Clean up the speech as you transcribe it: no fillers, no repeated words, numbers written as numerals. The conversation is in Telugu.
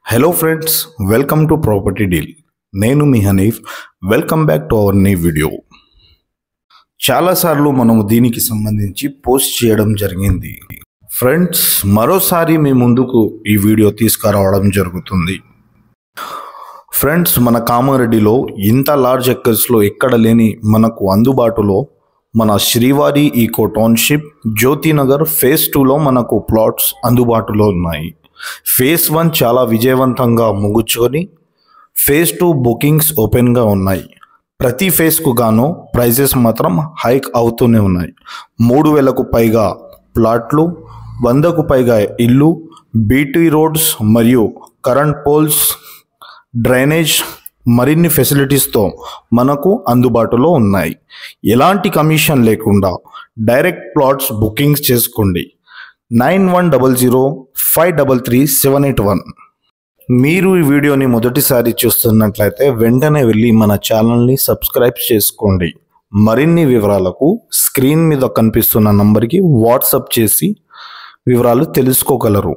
Hello friends, welcome to property deal. నేను మీ Haneef. Welcome back to our new video. చాలాసార్లు మనము దీనికి సంబంధించి పోస్ట్ చేయడం జరిగింది. ఫ్రెండ్స్, మరోసారి మీ ముందుకు ఈ వీడియో తీసుకురావడం జరుగుతుంది. ఫ్రెండ్స్, మన కామారెడ్డిలో ఇంత లార్జ్ ఎకర్స్లో ఎక్కడ లేని మనకు అందుబాటులో మన శ్రీవారి ఈకో టౌన్షిప్ జ్యోతినగర్ ఫేజ్ 2లో మనకు ప్లాట్స్ అందుబాటులో ఉన్నాయి. ఫేజ్ 1 చాలా విజయవంతంగా ముగుచుకొని ఫేజ్ 2 బుకింగ్స్ ఓపెన్గా ఉన్నాయి. ప్రతి ఫేజ్కు గాను ప్రైజెస్ మాత్రం హైక్ అవుతూనే ఉన్నాయి. 3,000కు పైగా ప్లాట్లు, 100కు పైగా ఇల్లు, బీటీ రోడ్స్ మరియు కరెంట్ పోల్స్, డ్రైనేజ్ మరిన్ని ఫెసిలిటీస్తో మనకు అందుబాటులో ఉన్నాయి. ఎలాంటి కమిషన్ లేకుండా డైరెక్ట్ ప్లాట్స్ బుకింగ్స్ చేసుకోండి. 9100533781. మీరు ఈ వీడియోని మొదటిసారి చూస్తున్నట్లయితే వెంటనే వెళ్ళి మన ఛానల్ని సబ్స్క్రైబ్ చేసుకోండి. మరిన్ని వివరాలకు స్క్రీన్ మీద కనిపిస్తున్న నంబర్కి వాట్సాప్ చేసి వివరాలు తెలుసుకోగలరు.